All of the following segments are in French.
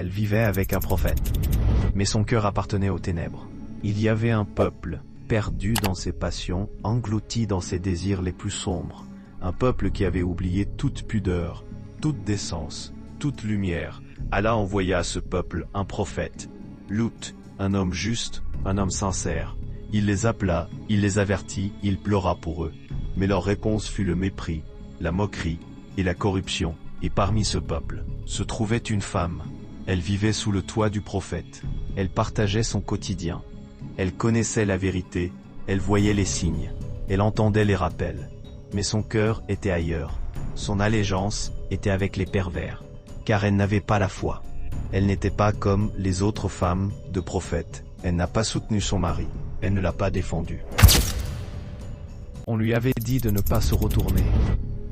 Elle vivait avec un prophète. Mais son cœur appartenait aux ténèbres. Il y avait un peuple, perdu dans ses passions, englouti dans ses désirs les plus sombres. Un peuple qui avait oublié toute pudeur, toute décence, toute lumière. Allah envoya à ce peuple un prophète, Lut, un homme juste, un homme sincère. Il les appela, il les avertit, il pleura pour eux. Mais leur réponse fut le mépris, la moquerie et la corruption. Et parmi ce peuple, se trouvait une femme. Elle vivait sous le toit du prophète. Elle partageait son quotidien. Elle connaissait la vérité, elle voyait les signes, elle entendait les rappels. Mais son cœur était ailleurs. Son allégeance était avec les pervers, car elle n'avait pas la foi. Elle n'était pas comme les autres femmes de prophètes. Elle n'a pas soutenu son mari, elle ne l'a pas défendu. On lui avait dit de ne pas se retourner.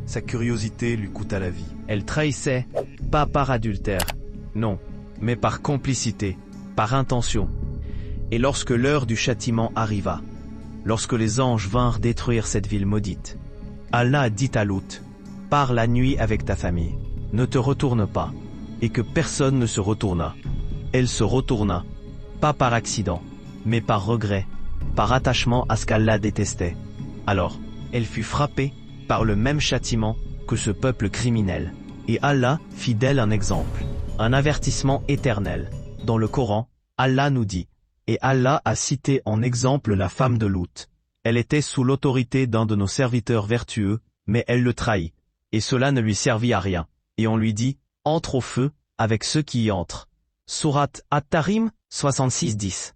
Sa curiosité lui coûta la vie. Elle trahissait, pas par adultère, non, mais par complicité, par intention. Et lorsque l'heure du châtiment arriva, lorsque les anges vinrent détruire cette ville maudite, Allah dit à Lut, « Pars la nuit avec ta famille, ne te retourne pas. » Et que personne ne se retourna. Elle se retourna, pas par accident, mais par regret, par attachement à ce qu'Allah détestait. Alors, elle fut frappée par le même châtiment que ce peuple criminel. Et Allah fit d'elle un exemple, un avertissement éternel. Dans le Coran, Allah nous dit, et Allah a cité en exemple la femme de Lut. Elle était sous l'autorité d'un de nos serviteurs vertueux, mais elle le trahit. Et cela ne lui servit à rien. Et on lui dit, entre au feu, avec ceux qui y entrent. Sourate At-Tahrim, 66-10.